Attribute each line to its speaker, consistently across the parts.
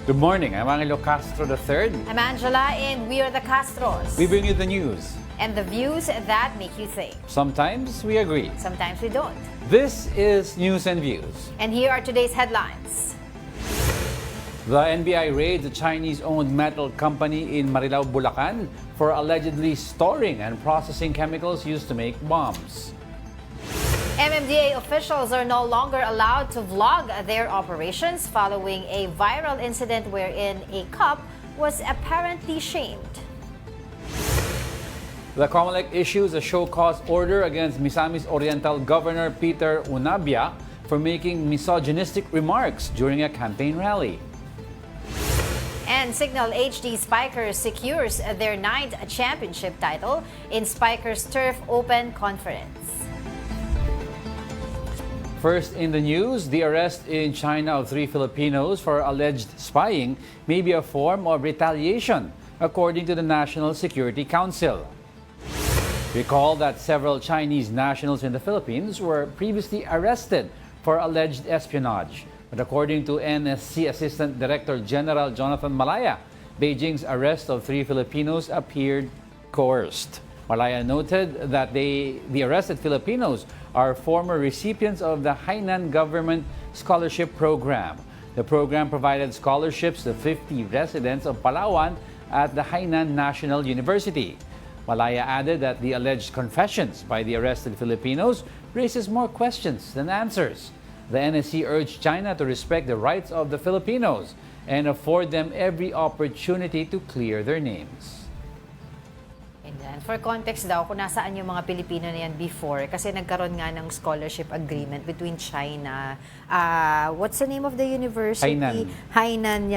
Speaker 1: Good morning, I'm Angelo Castro III.
Speaker 2: I'm Angela, and we are the Castros.
Speaker 1: We bring you the news.
Speaker 2: And the views that make you think.
Speaker 1: Sometimes we agree.
Speaker 2: Sometimes we don't.
Speaker 1: This is News and Views.
Speaker 2: And here are today's headlines.
Speaker 1: The NBI raids a Chinese-owned metal company in Marilao, Bulacan for allegedly storing and processing chemicals used to make bombs.
Speaker 2: MMDA officials are no longer allowed to vlog their operations following a viral incident wherein a cop was apparently shamed.
Speaker 1: The COMELEC issues a show-cause order against Misamis Oriental Governor Peter Unabia for making misogynistic remarks during a campaign rally.
Speaker 2: And Signal HD Spikers secures their 9th championship title in Spikers Turf Open Conference.
Speaker 1: First in the news, the arrest in China of 3 Filipinos for alleged spying may be a form of retaliation, according to the National Security Council. Recall that several Chinese nationals in the Philippines were previously arrested for alleged espionage. But according to NSC Assistant Director General Jonathan Malaya, Beijing's arrest of 3 Filipinos appeared coerced. Malaya noted that the arrested Filipinos are former recipients of the Hainan Government Scholarship Program. The program provided scholarships to 50 residents of Palawan at the Hainan National University. Malaya added that the alleged confessions by the arrested Filipinos raises more questions than answers. The NSC urged China to respect the rights of the Filipinos and afford them every opportunity to clear their names.
Speaker 2: And for context daw, kung nasaan yung mga Pilipino na yan before, kasi nagkaroon nga ng scholarship agreement between China, what's the name of the university? Hainan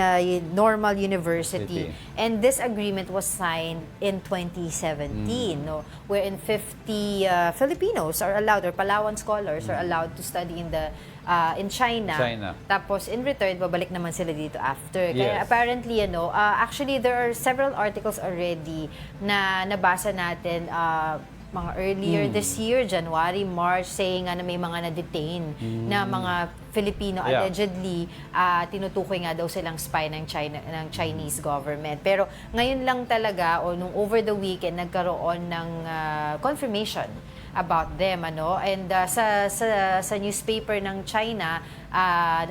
Speaker 2: Normal University. And this agreement was signed in 2017, no, wherein 50 Filipinos are allowed, or Palawan scholars are allowed to study in China. Tapos in return, babalik naman sila dito after. Kaya apparently, actually there are several articles already na nabasa natin mga earlier this year, January, March, saying na may mga na-detain na mga Filipino allegedly tinutukoy nga daw silang spy ng Chinese government. Pero ngayon lang talaga, o nung over the weekend, nagkaroon ng confirmation about them, and sa newspaper ng China,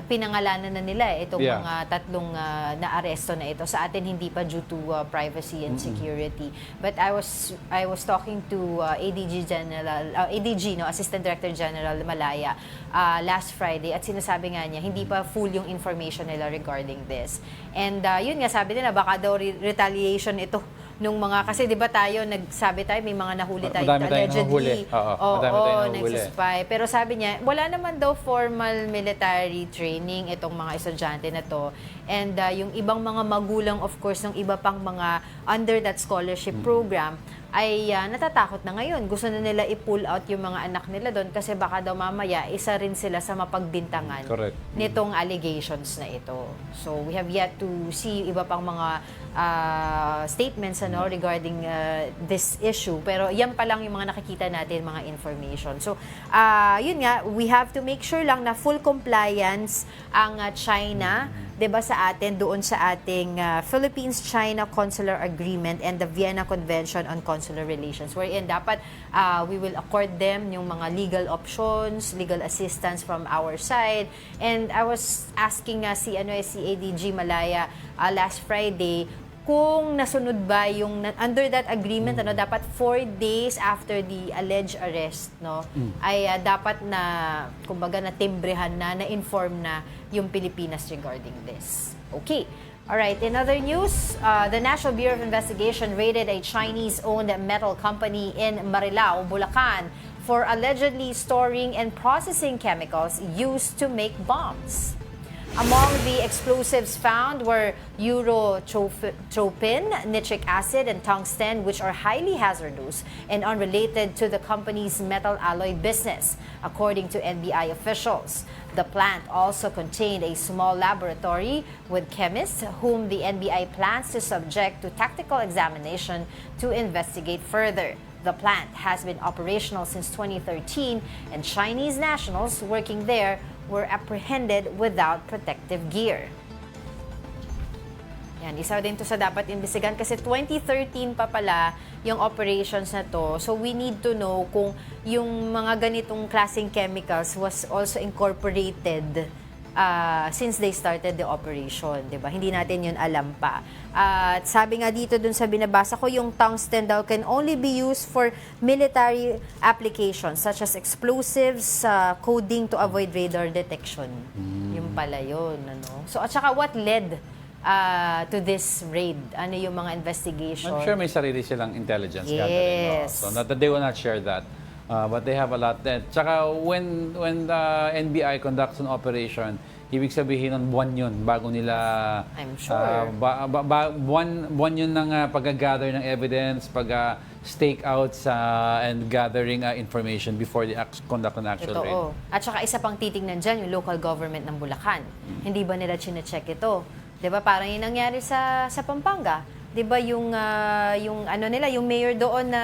Speaker 2: pinangalanan na nila itong mga tatlong na-aresto na ito. Sa atin hindi pa due to privacy and security. But I was talking to ADG, Assistant Director General Malaya, last Friday, at sinasabi nga niya hindi pa full yung information nila regarding this. And yun nga, sabi nila baka daw retaliation ito nung mga, kasi di ba nagsabi tayo may mga nahuli tayo allegedly. Oo, nagsuspy. Pero sabi niya, wala naman daw formal military training itong mga estudyante na to. And yung ibang mga magulang, of course, ng iba pang mga under that scholarship program, ay natatakot na ngayon. Gusto na nila i-pull out yung mga anak nila doon kasi baka daw mamaya isa rin sila sa mapagbintangan nitong allegations na ito. So we have yet to see iba pang mga statements regarding this issue. Pero yan pa lang yung mga nakikita natin, mga information. So yun nga, we have to make sure lang na full compliance ang China, 'di ba, sa atin doon sa ating Philippines-China Consular Agreement and the Vienna Convention on Consular Relations, wherein dapat we will accord them yung mga legal options, legal assistance from our side. And I was asking si ADG Malaya last Friday kung nasunod ba yung under that agreement, dapat 4 days after the alleged arrest, ay dapat na, kumbaga, na-timbrehan na-inform na yung Pilipinas regarding this. Okay. Alright, in other news, the National Bureau of Investigation raided a Chinese-owned metal company in Marilao, Bulacan, for allegedly storing and processing chemicals used to make bombs. Among the explosives found were urotropin, nitric acid, and tungsten, which are highly hazardous and unrelated to the company's metal alloy business, according to NBI officials. The plant also contained a small laboratory with chemists whom the NBI plans to subject to tactical examination to investigate further. The plant has been operational since 2013, and Chinese nationals working there were apprehended without protective gear. Yan, isa din to sa dapat imbestigahan kasi 2013 pa pala yung operations na to. So we need to know kung yung mga ganitong klaseng chemicals was also incorporated since they started the operation, 'di ba? Hindi natin 'yun alam pa. At sabi nga dito dun sa binabasa ko, yung tungsten daw can only be used for military applications such as explosives, coding to avoid radar detection. Yung pala 'yun, ano. So at saka what led to this raid? Ano yung mga investigation?
Speaker 1: I'm sure may sarili silang intelligence
Speaker 2: Yes.
Speaker 1: gathering. So not that they will not share that. But they have a lot then. Tsaka when the NBI conducts an operation, ibig sabihin nun buwan yun bago nila
Speaker 2: I'm sure.
Speaker 1: buwan yun ng pag-gather ng evidence, pag-stakeouts and gathering information before they conduct an actual raid.
Speaker 2: Totoo. At saka isa pang titignan dyan, yung local government ng Bulacan. Hindi ba nila chine-check ito? 'Di ba parang yung nangyari sa Pampanga? 'Di ba yung ano nila, yung mayor doon na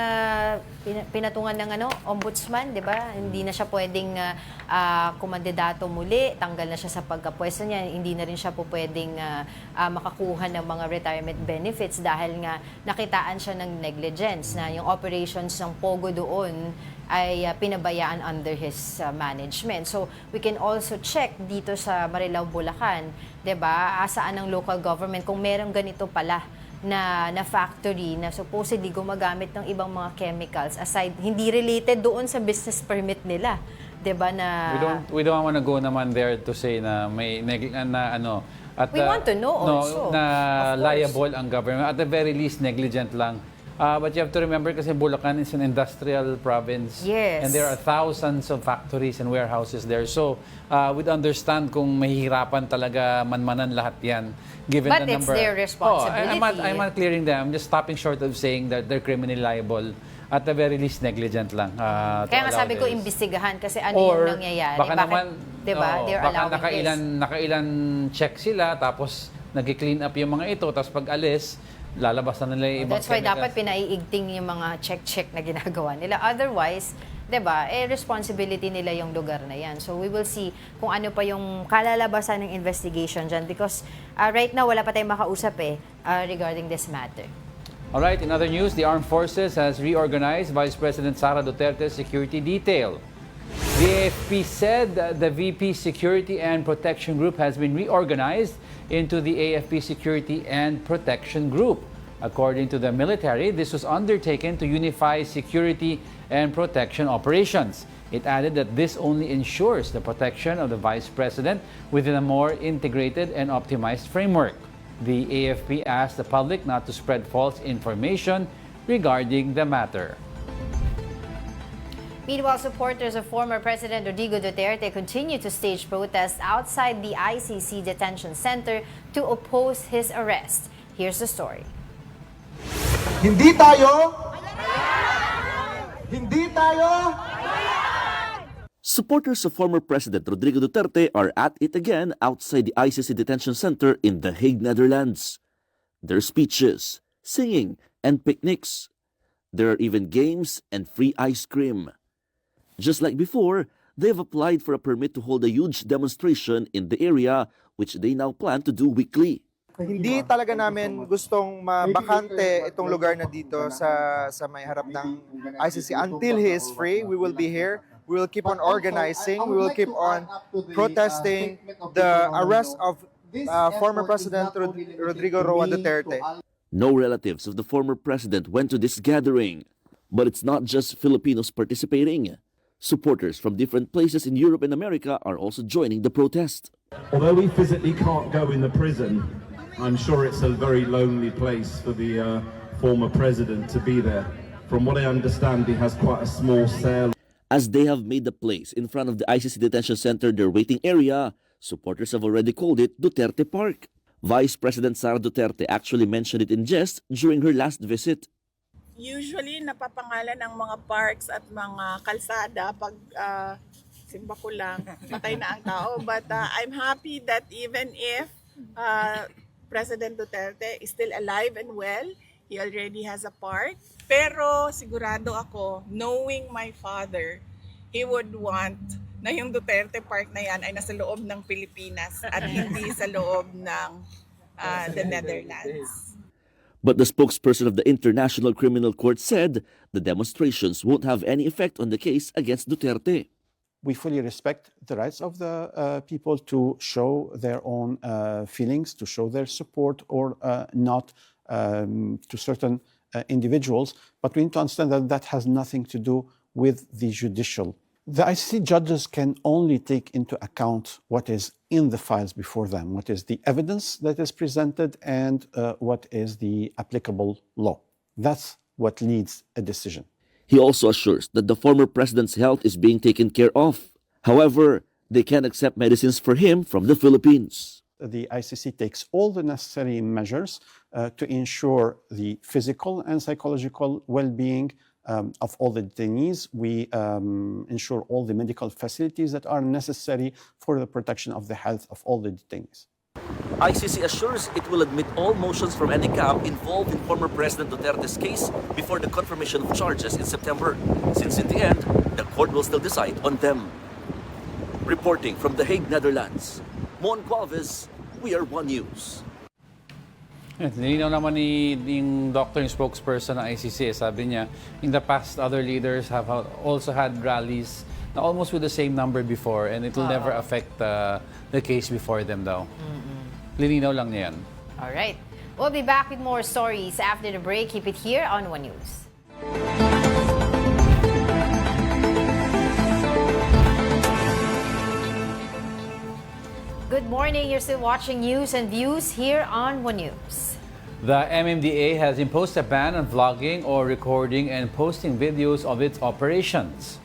Speaker 2: pinatungan ng ombudsman, 'di ba? Hindi na siya pwedeng kumandidato muli, tanggal na siya sa pagkapwesto niya, hindi na rin siya pwedeng makakuha ng mga retirement benefits dahil nga nakitaan siya ng negligence na yung operations ng Pogo doon ay pinabayaan under his management. So, we can also check dito sa Marilao, Bulacan, 'di ba? Saan ang local government kung merong ganito pala na factory na supposedly gumagamit ng ibang mga chemicals aside hindi related doon sa business permit nila. 'Di ba na
Speaker 1: We don't want to go naman there to say na may at
Speaker 2: we want to know also.
Speaker 1: Na
Speaker 2: of course.
Speaker 1: liable ang government, at the very least negligent lang. But you have to remember kasi Bulacan is an industrial province.
Speaker 2: Yes.
Speaker 1: And there are thousands of factories and warehouses there. So, we'd understand kung mahihirapan talaga manmanan lahat yan. Given
Speaker 2: But
Speaker 1: the
Speaker 2: it's
Speaker 1: number.
Speaker 2: their responsibility.
Speaker 1: I'm not clearing them. I'm just stopping short of saying that they're criminally liable. At the very least, negligent lang.
Speaker 2: Kaya nga sabi ko, imbestigahan kasi ano yung nangyayari.
Speaker 1: Baka naman,
Speaker 2: diba, they're
Speaker 1: baka
Speaker 2: allowing
Speaker 1: nakailan check sila, tapos nag-clean up yung mga ito, tapos pag alis, lalabas na nila yung ibang
Speaker 2: That's why
Speaker 1: chemicals.
Speaker 2: dapat pinaiigting yung mga check-check na ginagawa nila. Otherwise, 'di ba, responsibility nila yung lugar na yan. So we will see kung ano pa yung kalalabasan ng investigation dyan because right now wala pa tayong makausap regarding this matter.
Speaker 1: All right, in other news, the Armed Forces has reorganized Vice President Sara Duterte's security detail. The AFP said the VP Security and Protection Group has been reorganized into the AFP Security and Protection Group. According to the military, this was undertaken to unify security and protection operations. It added that this only ensures the protection of the Vice President within a more integrated and optimized framework. The AFP asked the public not to spread false information regarding the matter.
Speaker 2: Meanwhile, supporters of former President Rodrigo Duterte continue to stage protests outside the ICC detention center to oppose his arrest. Here's the story.
Speaker 3: Hindi tayo! Hindi tayo!
Speaker 4: Supporters of former President Rodrigo Duterte are at it again outside the ICC detention center in The Hague, Netherlands. There are speeches, singing, and picnics. There are even games and free ice cream. Just like before, they've applied for a permit to hold a huge demonstration in the area, which they now plan to do weekly.
Speaker 3: Hindi talaga namin gustong mabakante itong lugar na dito sa may harap ng ICC. Until he is free, we will be here. We will keep on organizing. We will keep on protesting the arrest of former President Rodrigo Roa Duterte.
Speaker 4: No relatives of the former president went to this gathering. But it's not just Filipinos participating. Supporters from different places in Europe and America are also joining the protest.
Speaker 5: Although we physically can't go in the prison, I'm sure it's a very lonely place for the former president to be there. From what I understand, he has quite a small cell.
Speaker 4: As they have made the place in front of the ICC detention center their waiting area, supporters have already called it Duterte Park. Vice President Sara Duterte actually mentioned it in jest during her last visit.
Speaker 6: Usually, napapangalan ang mga parks at mga kalsada pag simba ko lang, patay na ang tao. But I'm happy that even if President Duterte is still alive and well, he already has a park. Pero sigurado ako, knowing my father, he would want na yung Duterte Park na yan ay nasa loob ng Pilipinas at hindi sa loob ng the Netherlands.
Speaker 4: But the spokesperson of the International Criminal Court said the demonstrations won't have any effect on the case against Duterte.
Speaker 7: We fully respect the rights of the people to show their own feelings, to show their support or not to certain individuals, but we need to understand that that has nothing to do with the judicial. The ICC judges can only take into account what is in the files before them, what is the evidence that is presented, and what is the applicable law. That's what leads a decision.
Speaker 4: He also assures that the former president's health is being taken care of. However, they can't accept medicines for him from the Philippines.
Speaker 7: The ICC takes all the necessary measures to ensure the physical and psychological well-being of all the detainees. We ensure all the medical facilities that are necessary for the protection of the health of all the detainees.
Speaker 4: ICC assures it will admit all motions from any camp involved in former President Duterte's case before the confirmation of charges in September, since in the end, the court will still decide on them. Reporting from The Hague, Netherlands, Mon Gualvez, We Are One News.
Speaker 1: Nilinaw naman yung doctor, yung spokesperson ng ICC, sabi niya, in the past, other leaders have also had rallies na almost with the same number before and it will never affect the case before them daw. Lininaw lang niya yan.
Speaker 2: Alright. We'll be back with more stories after the break. Keep it here on One News. Good morning. You're still watching News and Views here on One News.
Speaker 1: The MMDA has imposed a ban on vlogging or recording and posting videos of its operations.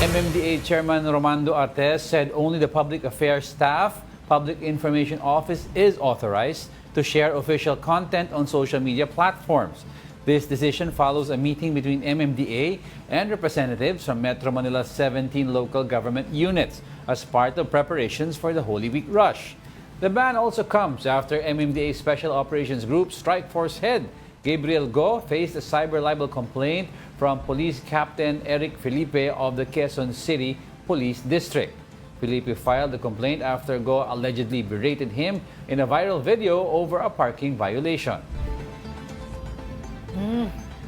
Speaker 1: MMDA Chairman Romando Artes said only the Public Affairs Staff, Public Information Office is authorized to share official content on social media platforms. This decision follows a meeting between MMDA and representatives from Metro Manila's 17 local government units as part of preparations for the Holy Week rush. The ban also comes after MMDA Special Operations Group Strike Force head Gabriel Go faced a cyber libel complaint from Police Captain Eric Felipe of the Quezon City Police District. Felipe filed the complaint after Go allegedly berated him in a viral video over a parking violation.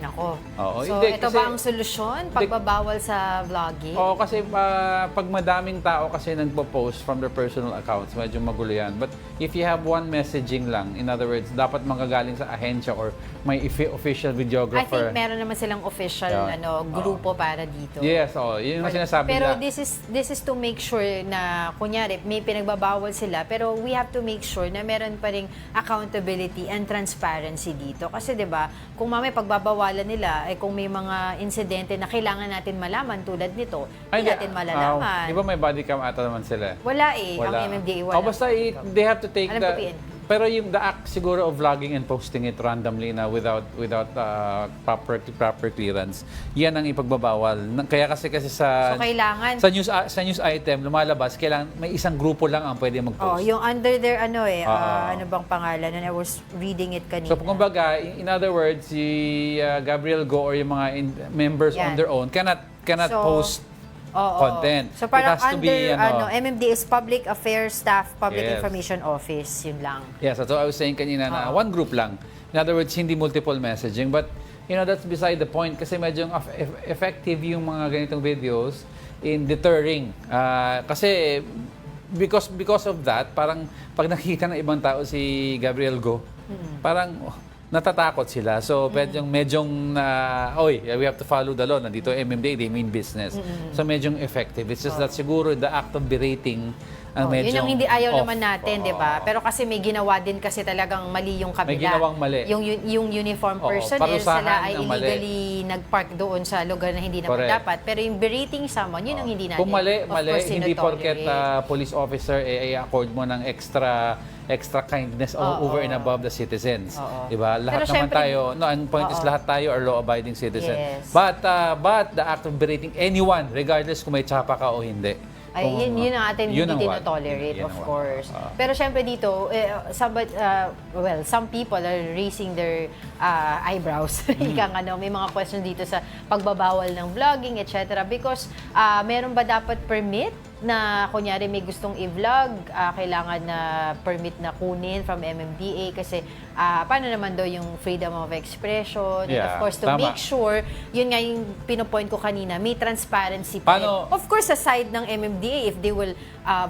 Speaker 2: Nako.
Speaker 1: Oo,
Speaker 2: So,
Speaker 1: hindi,
Speaker 2: ito
Speaker 1: kasi-
Speaker 2: ba ang solusyon? Pagbabawal sa vlogging?
Speaker 1: Oo, kasi pag madaming tao kasi nagpo-post from their personal accounts, medyo magulo yan. But if you have one messaging lang, in other words, dapat manggagaling sa ahensya or may official
Speaker 2: I
Speaker 1: videographer.
Speaker 2: think meron naman silang official
Speaker 1: Yeah.
Speaker 2: grupo para dito.
Speaker 1: Yes, yun yung sinasabi
Speaker 2: Pero
Speaker 1: nila.
Speaker 2: this is to make sure na kunyari may pinagbabawal sila pero we have to make sure na meron pa ring accountability and transparency dito kasi 'di ba kung mamaya pagbabawalan nila kung may mga insidente na kailangan natin malaman tulad nito hindi natin malalaman.
Speaker 1: Di ba may body cam ata naman sila?
Speaker 2: Wala ang MMDA wala.
Speaker 1: Basta they have to take
Speaker 2: Alam ko yan.
Speaker 1: pero yung the act siguro of vlogging and posting it randomly na without proper clearance, yan ang ipagbabawal. Kaya kasi sa
Speaker 2: So, kailangan
Speaker 1: sa news item lumalabas kailangan may isang grupo lang ang pwede mag-post.
Speaker 2: yung under their ano bang pangalan and I was reading it kanina.
Speaker 1: So kumbaga in other words si Gabriel Go or yung mga members on
Speaker 2: Yan.
Speaker 1: their own cannot
Speaker 2: So,
Speaker 1: post content.
Speaker 2: So parang
Speaker 1: It has to
Speaker 2: under
Speaker 1: be,
Speaker 2: MMDA is Public Affairs Staff, Public
Speaker 1: Yes.
Speaker 2: Information Office, yun lang.
Speaker 1: Yes, that's what I was saying kanina na one group lang. In other words, hindi multiple messaging. But, that's beside the point kasi medyo effective yung mga ganitong videos in deterring. Kasi, because of that, parang pag nakita ng ibang tao si Gabriel Go, parang natatakot sila. So, medyong we have to follow the law. Nandito MMDA, they mean business. So, medyong effective. It's just that siguro the act of berating ang
Speaker 2: Yun
Speaker 1: medyo
Speaker 2: yung hindi ayaw
Speaker 1: off.
Speaker 2: naman natin, di ba? Pero kasi may ginawa din kasi talagang mali yung kabila.
Speaker 1: May ginawang mali.
Speaker 2: Yung uniform personnel,
Speaker 1: parusahan
Speaker 2: sila ay
Speaker 1: ang mali.
Speaker 2: illegally nag-park doon sa lugar na hindi naman
Speaker 1: Correct.
Speaker 2: dapat. Pero yung berating someone, yun ang hindi natin.
Speaker 1: Kung mali,
Speaker 2: of course,
Speaker 1: hindi porket
Speaker 2: sinotolerate.
Speaker 1: police officer i-accord mo ng extra kindness over and above the citizens. Di ba? Lahat
Speaker 2: Pero
Speaker 1: naman
Speaker 2: syempre,
Speaker 1: tayo, ang point is lahat tayo are law-abiding citizens.
Speaker 2: Yes.
Speaker 1: But the act of berating anyone, regardless kung may tsapa ka o hindi.
Speaker 2: Ay, yun ang atin hindi
Speaker 1: yun ang wag.
Speaker 2: tolerate,
Speaker 1: Yun
Speaker 2: of
Speaker 1: ang wag.
Speaker 2: course. Pero syempre dito, some people are raising their eyebrows. Ika may mga question dito sa pagbabawal ng vlogging, etc. Because meron ba dapat permit na kunyari may gustong i-vlog, kailangan na permit na kunin from MMDA kasi paano naman daw yung freedom of expression, and of
Speaker 1: Yeah,
Speaker 2: course to
Speaker 1: tama.
Speaker 2: make sure, yun nga yung pinopoint ko kanina, may transparency pa rin.
Speaker 1: Paano-
Speaker 2: Of course, sa side ng MMDA, if they will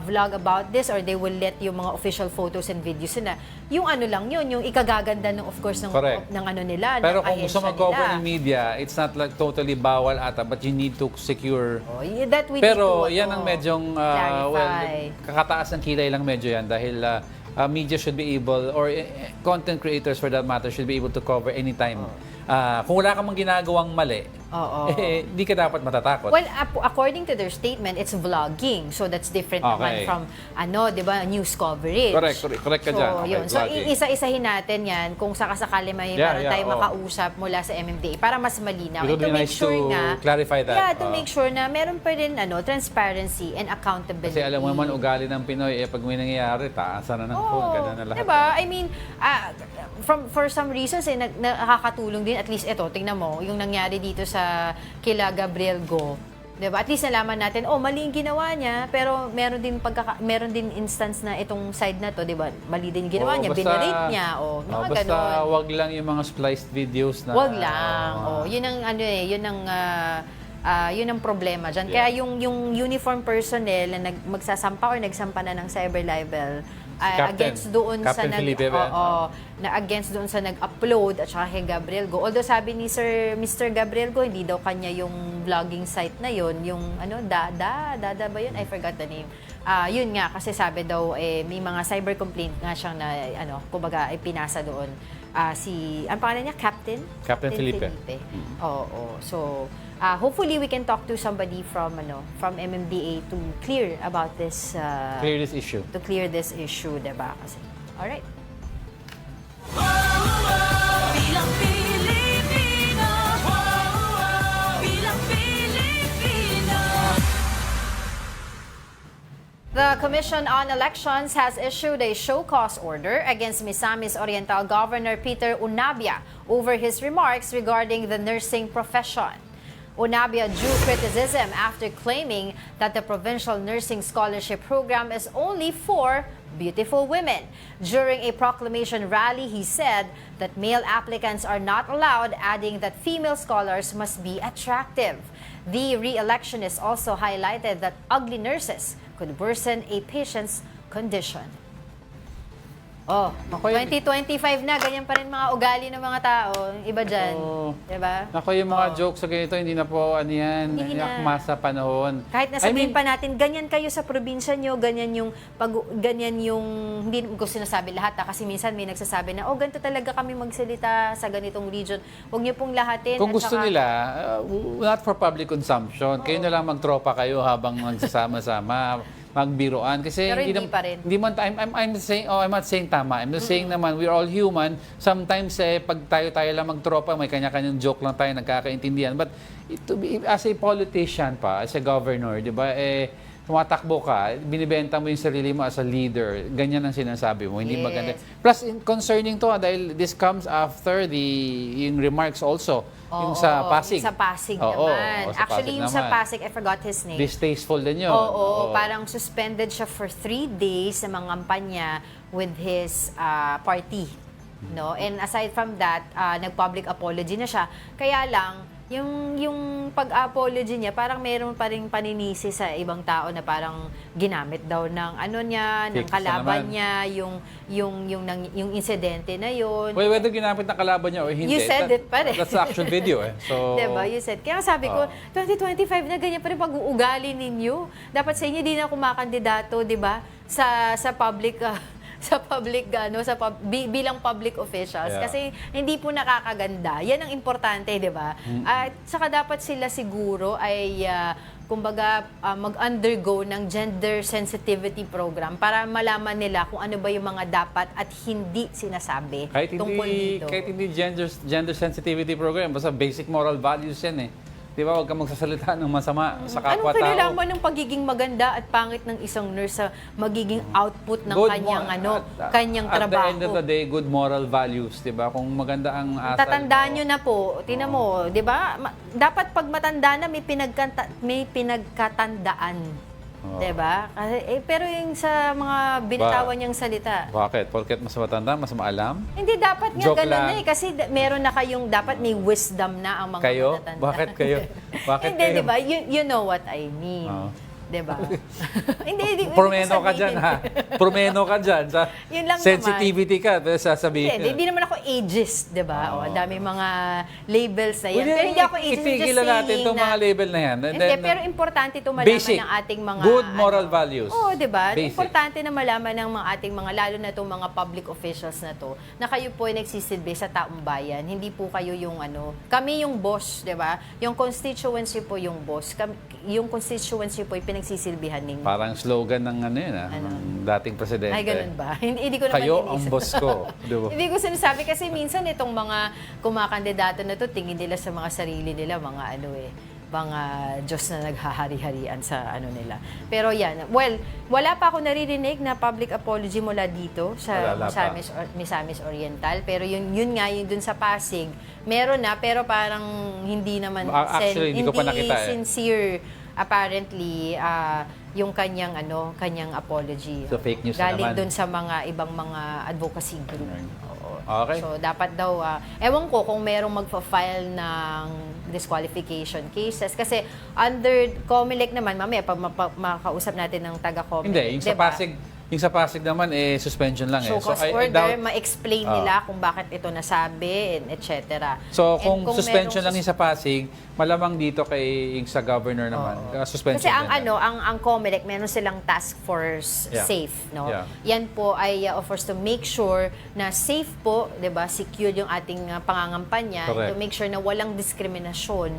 Speaker 2: vlog about this or they will let yung mga official photos and videos na, yung ano lang yun, yung ikagaganda ng of course ng,
Speaker 1: Correct.
Speaker 2: ng ano nila,
Speaker 1: Pero
Speaker 2: ng
Speaker 1: kung gusto
Speaker 2: ahensya
Speaker 1: mag-cover
Speaker 2: nila.
Speaker 1: ng media, it's not like totally bawal ata, but you need to secure.
Speaker 2: Oh, that we
Speaker 1: Pero
Speaker 2: need to,
Speaker 1: yan ang medyong,
Speaker 2: clarify.
Speaker 1: kakataas ng kilay lang medyo yan dahil media should be able, or content creators for that matter, should be able to cover anytime. Kung wala ka mang ginagawang mali,
Speaker 2: Oo.
Speaker 1: hindi ka dapat matatakot.
Speaker 2: Well, according to their statement, it's vlogging. So that's different naman
Speaker 1: Okay.
Speaker 2: from, di ba, news coverage.
Speaker 1: Correct ka
Speaker 2: So,
Speaker 1: dyan. Okay,
Speaker 2: yun. So,
Speaker 1: vlogging.
Speaker 2: isa-isahin natin yan kung sakasakali may meron tayong
Speaker 1: oo.
Speaker 2: makausap mula sa MMDA para mas malinaw.
Speaker 1: It would
Speaker 2: And
Speaker 1: be nice to clarify that.
Speaker 2: Yeah, to
Speaker 1: Oo.
Speaker 2: make sure na meron pa rin transparency and accountability.
Speaker 1: Kasi alam mo naman, ugali ng Pinoy, pag may nangyayari, taasan na ng phone, ganun na lahat.
Speaker 2: Diba? I mean, for some reasons, nakakatulong din. At least ito, tingnan mo, yung nangyari dito sa kila Gabriel Go. Diba? At least nalaman natin, mali yung ginawa niya, pero meron din instance na itong side na to, diba? Mali din yung ginawa niya, binarate niya, mga
Speaker 1: basta
Speaker 2: ganon.
Speaker 1: wag lang yung mga spliced videos na...
Speaker 2: Wag lang. Yun ang yun ang problema dyan.
Speaker 1: Yeah.
Speaker 2: Kaya yung uniform personnel na magsasampa or nagsampa na ng cyber libel, against doon
Speaker 1: Captain
Speaker 2: sa
Speaker 1: Felipe ba?
Speaker 2: na against doon sa nag-upload at saka kay Gabriel Go. Although sabi ni Mr. Gabriel Go, hindi daw kanya yung vlogging site na yon, yung Dada ba yun? I forgot the name. Yun nga kasi sabi daw may mga cyber complaint nga siyang na kumbaga ay pinasa doon. Ang pangalan niya Captain
Speaker 1: Felipe.
Speaker 2: Oo. So hopefully we can talk to somebody from MMDA to clear about this
Speaker 1: Clear this issue.
Speaker 2: to clear this issue, diba? Kasi, alright.
Speaker 8: Bilang Pilipino, bilang Pilipino.
Speaker 2: The Commission on Elections has issued a show cause order against Misamis Oriental Governor Peter Unabia over his remarks regarding the nursing profession. Unabia drew criticism after claiming that the provincial nursing scholarship program is only for beautiful women. During a proclamation rally, he said that male applicants are not allowed, adding that female scholars must be attractive. The re-electionist also highlighted that ugly nurses could worsen a patient's condition. 2025 na, ganyan pa rin mga ugali ng mga tao. Iba dyan. Diba?
Speaker 1: Ako yung mga jokes sa ganito, hindi na po
Speaker 2: Hindi na.
Speaker 1: akma sa panahon.
Speaker 2: Kahit nasabihin pa natin, ganyan kayo sa probinsya nyo, ganyan yung, hindi ko sinasabi lahat kasi minsan may nagsasabi na, ganito talaga kami magsalita sa ganitong region. Huwag nyo pong lahatin.
Speaker 1: Kung
Speaker 2: at
Speaker 1: gusto
Speaker 2: saka-
Speaker 1: nila, not for public consumption. Kayo na lang magtropa kayo habang magsasama-sama, magbiroan. Kasi
Speaker 2: Pero hindi pa rin.
Speaker 1: Hindi man, I'm saying, I'm not saying tama. I'm just saying naman, we're all human. Sometimes, pag tayo lang magtropa, may kanya-kanyang joke lang tayo, nagkakaintindihan. But as a politician pa, as a governor, di ba, tumatakbo ka, binibenta mo yung sarili mo as a leader. Ganyan ang sinasabi mo. Hindi
Speaker 2: Yes.
Speaker 1: maganda. Plus, concerning to, dahil this comes after yung remarks also. Yung sa Pasig.
Speaker 2: Yung sa Pasig
Speaker 1: Oo,
Speaker 2: naman.
Speaker 1: sa
Speaker 2: Actually,
Speaker 1: Pasig
Speaker 2: yung sa
Speaker 1: naman.
Speaker 2: Pasig, I forgot his name.
Speaker 1: Distasteful din yun.
Speaker 2: Oo, parang suspended siya for 3 days sa mga kampanya with his party. No? And aside from that, nag-public apology na siya. Kaya lang, yung pag-apology niya, parang meron pa rin paninisi sa ibang tao na parang ginamit daw ng ng
Speaker 1: Fake
Speaker 2: kalaban
Speaker 1: naman.
Speaker 2: niya, yung insidente na yun.
Speaker 1: Well, whether ginamit ng kalaban niya o hindi.
Speaker 2: You said it pa rin.
Speaker 1: That's the actual video So,
Speaker 2: Diba? You said. Kaya sabi ko, 2025 na ganyan pa rin pag-uugali ninyo. Dapat sa inyo di na kumakandidato, di ba? Sa public bilang public officials.
Speaker 1: Yeah.
Speaker 2: Kasi hindi po nakakaganda. Yan ang importante, di ba? At saka dapat sila siguro ay kumbaga mag-undergo ng gender sensitivity program para malaman nila kung ano ba yung mga dapat at hindi sinasabi tungkol dito.
Speaker 1: Kahit hindi gender sensitivity program, basta basic moral values yan Di ba? Huwag kang magsasalita ng masama sa kapwa-tao.
Speaker 2: Anong kinalaman ng pagiging maganda at pangit ng isang nurse sa magiging output ng kanyang trabaho?
Speaker 1: At the end of the day, good moral values, di ba? Kung maganda ang asal
Speaker 2: Tatandaan
Speaker 1: mo.
Speaker 2: nyo na po, tinan mo, di ba? Dapat pag matanda na may pinagkatandaan. 'Diba? Pero yung sa mga binitawan niyang salita,
Speaker 1: Bakit? Porket mas matanda, mas maalam?
Speaker 2: hindi dapat nga
Speaker 1: Joke
Speaker 2: ganun
Speaker 1: lang.
Speaker 2: na eh. Kasi meron na kayong, dapat may wisdom na ang mga
Speaker 1: Kayo?
Speaker 2: matatanda.
Speaker 1: Bakit kayo? Bakit
Speaker 2: Hindi,
Speaker 1: kayo?
Speaker 2: diba? You know what I mean.
Speaker 1: Oo.
Speaker 2: Diba? hindi,
Speaker 1: Promeno ka
Speaker 2: sabihin.
Speaker 1: dyan, ha? Promeno ka dyan. Sa
Speaker 2: Yun lang
Speaker 1: sensitivity ka, pero sasabihin
Speaker 2: Hindi naman ako ageist, di ba? O, ang dami mga labels na yan.
Speaker 1: Well,
Speaker 2: Pero hindi ako ageist. I'm just
Speaker 1: Itigilan natin
Speaker 2: saying
Speaker 1: itong mga label na yan. And
Speaker 2: Hindi,
Speaker 1: then,
Speaker 2: pero importante ito malaman
Speaker 1: basic,
Speaker 2: ng ating mga...
Speaker 1: good moral values.
Speaker 2: Oo, di ba?
Speaker 1: Basic.
Speaker 2: Importante na malaman ng mga ating mga, lalo na itong mga public officials na to, na kayo po ay nagsisilbi sa taong bayan. Hindi po kayo yung kami yung boss, di ba? Yung constituency po yung boss. Yung constituency po ay pinagsisilbihan ninyo.
Speaker 1: Parang slogan ng ng dating presidente.
Speaker 2: Ay, ganun ba? Hindi ko naman
Speaker 1: Kayo ang
Speaker 2: inisip.
Speaker 1: boss ko. Di ba?
Speaker 2: Hindi ko sinasabi kasi minsan itong mga kumakandidato na to, tingin nila sa mga sarili nila, mga mga Diyos na naghahari-harian sa nila. Pero yan, well, wala pa ako naririnig na public apology mula dito sa
Speaker 1: Wala pa.
Speaker 2: Misamis Oriental. Pero yun nga, yung dun sa Pasig, meron na, pero parang hindi naman,
Speaker 1: Actually, hindi ko pa nakita
Speaker 2: sincere, apparently, yung kanyang apology.
Speaker 1: So, fake news na
Speaker 2: galing
Speaker 1: naman.
Speaker 2: dun sa mga ibang mga advocacy group. Oo.
Speaker 1: Okay.
Speaker 2: So, dapat daw, ewan ko kung merong magpa-file ng disqualification cases. Kasi under COMELEC naman, mamaya, pag makausap natin ng taga-COMELEC.
Speaker 1: Hindi, yung sa Pasig naman, suspension lang
Speaker 2: So,
Speaker 1: eh.
Speaker 2: cause
Speaker 1: I
Speaker 2: order,
Speaker 1: doubt-
Speaker 2: ma-explain nila kung bakit ito nasabi, etc.
Speaker 1: So,
Speaker 2: And
Speaker 1: kung suspension
Speaker 2: merong
Speaker 1: lang yung sa Pasig, malamang dito kay yung sa governor naman, suspension
Speaker 2: Kasi ang
Speaker 1: din yan.
Speaker 2: ang COMELEC, meron silang task force
Speaker 1: Yeah.
Speaker 2: safe, no?
Speaker 1: Yeah.
Speaker 2: Yan po ay of course to make sure na safe po, 'di ba? Secure yung ating pangangampanya,
Speaker 1: Correct.
Speaker 2: to make sure na walang diskriminasyon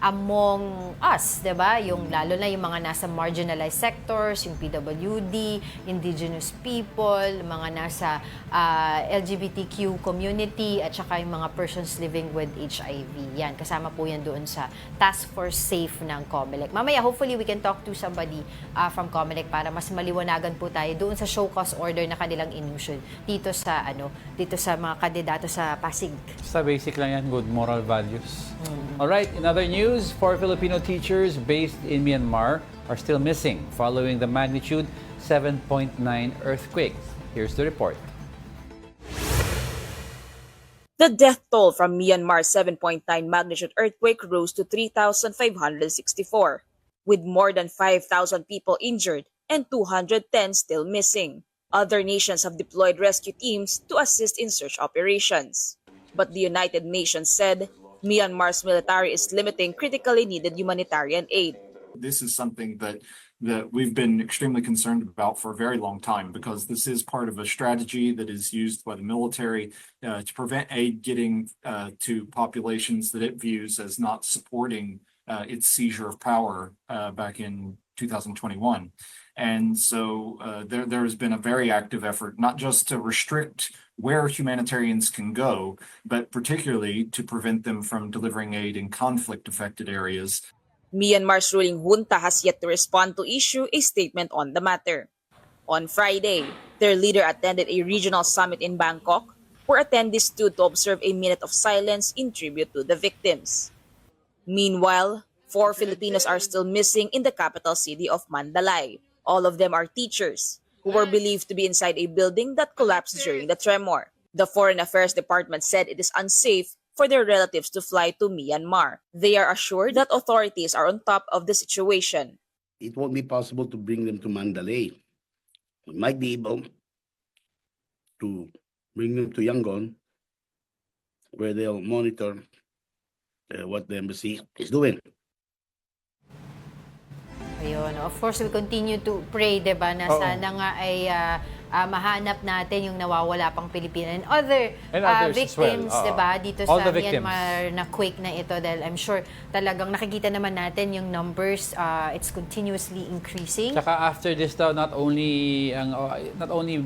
Speaker 2: among us, 'di ba? Yung lalo na yung mga nasa marginalized sectors, yung PWD, indigenous people, mga nasa LGBTQ community at saka yung mga persons living with HIV. Yan, kasama po yan doon sa Task Force Safe ng COMELEC. Mamaya, hopefully, we can talk to somebody from COMELEC para mas maliwanagan po tayo doon sa show cause order na kanilang inusyon dito sa mga kandidato sa Pasig.
Speaker 1: Basta basic lang yan, good moral values. Alright, in other news, 4 Filipino teachers based in Myanmar are still missing following the magnitude 7.9 earthquake. Here's the report.
Speaker 9: The death toll from Myanmar's 7.9 magnitude earthquake rose to 3,564, with more than 5,000 people injured and 210 still missing. Other nations have deployed rescue teams to assist in search operations. But the United Nations said Myanmar's military is limiting critically needed humanitarian aid.
Speaker 10: This is something that we've been extremely concerned about for a very long time, because this is part of a strategy that is used by the military to prevent aid getting to populations that it views as not supporting its seizure of power back in 2021. And so there has been a very active effort, not just to restrict where humanitarians can go, but particularly to prevent them from delivering aid in conflict-affected areas.
Speaker 9: Myanmar's ruling junta has yet to respond to issue a statement on the matter. On Friday, their leader attended a regional summit in Bangkok, where attendees stood to observe a minute of silence in tribute to the victims. Meanwhile, 4 Filipinos are still missing in the capital city of Mandalay. All of them are teachers who were believed to be inside a building that collapsed during the tremor. The Foreign Affairs Department said it is unsafe for their relatives to fly to Myanmar. They are assured that authorities are on top of the situation.
Speaker 11: It won't be possible to bring them to Mandalay. We might be able to bring them to Yangon, where they'll monitor what the embassy is doing.
Speaker 2: Ayun. Of course, we continue to pray, diba, na sana nga ay mahanap natin yung nawawala pang Pilipino and others victims,
Speaker 1: as well.
Speaker 2: diba, dito
Speaker 1: All
Speaker 2: sa
Speaker 1: the victims.
Speaker 2: Myanmar na quake na ito, dahil I'm sure talagang nakikita naman natin yung numbers, it's continuously increasing.
Speaker 1: Tsaka after this daw, not only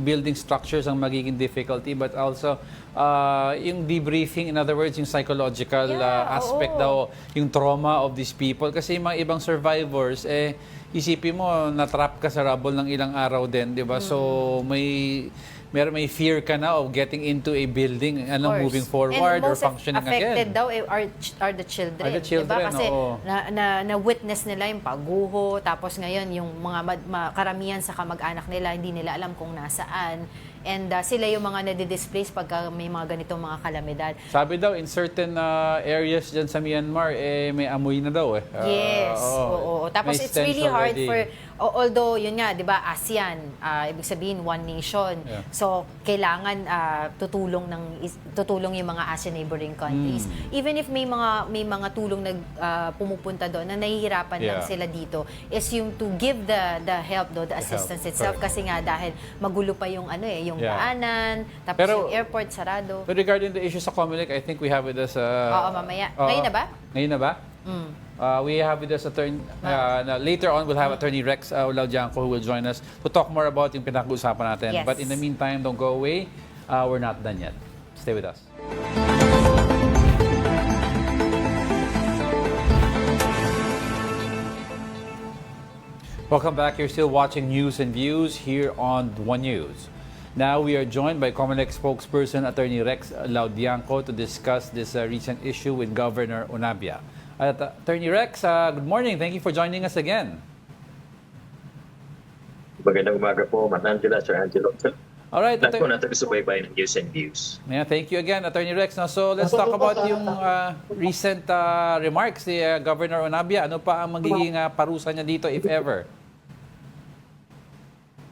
Speaker 1: building structures ang magiging difficulty, but also yung debriefing, in other words, yung psychological aspect daw, yung trauma of these people. Kasi yung mga ibang survivors, isipin mo, natrap ka sa rubble ng ilang araw din, di ba? So, may fear ka na of getting into a building,
Speaker 2: Of course.
Speaker 1: moving forward
Speaker 2: And
Speaker 1: or
Speaker 2: most
Speaker 1: functioning
Speaker 2: affected
Speaker 1: again.
Speaker 2: daw are the children.
Speaker 1: Are the children,
Speaker 2: diba? Kasi
Speaker 1: oo.
Speaker 2: na-witness nila yung pagguho, tapos ngayon yung mga karamihan sa kamag-anak nila, hindi nila alam kung nasaan. And sila yung mga nadi-displace pagka may mga ganitong mga kalamidad.
Speaker 1: Sabi daw, in certain areas dyan sa Myanmar, may amoy na daw eh.
Speaker 2: Yes, oo. Tapos
Speaker 1: May
Speaker 2: it's really
Speaker 1: stench
Speaker 2: hard
Speaker 1: already.
Speaker 2: although yun nga, 'di ba, ASEAN, ibig sabihin one nation.
Speaker 1: Yeah.
Speaker 2: So kailangan tutulong yung mga ASEAN neighboring countries. Even if may mga tulong pumupunta doon na nahihirapan lang
Speaker 1: Yeah.
Speaker 2: sila dito, is yung to give the help the assistance itself,
Speaker 1: correct.
Speaker 2: kasi nga dahil magulo pa yung yung
Speaker 1: Yeah.
Speaker 2: daanan, tapos
Speaker 1: Pero-
Speaker 2: yung airport sarado.
Speaker 1: But regarding the issue sa COMELEC, I think we have with us...
Speaker 2: Oo, mamaya.
Speaker 1: Oo.
Speaker 2: Ngayon na ba?
Speaker 1: Ngayon na ba? We have with us later on we'll have Attorney Rex Laudianco who will join us to talk more about yung pinag-uusapan natin.
Speaker 2: Yes.
Speaker 1: But in the meantime, don't go away. We're not done yet. Stay with us. Welcome back. You're still watching News and Views here on One News. Now we are joined by COMELEC spokesperson Attorney Rex Laudianco to discuss this recent issue with Governor Onabia. Attorney Rex, good morning. Thank you for joining us again.
Speaker 12: Magandang umaga po, Ma'am Angela, Sir Angelo.
Speaker 1: All right.
Speaker 12: Lahat po natin subaybay ng News and Views.
Speaker 1: Yeah, thank you again, Attorney Rex. Now, so let's talk about yung recent remarks ni Governor Onabia. Ano pa ang magiging parusa niya dito, if ever?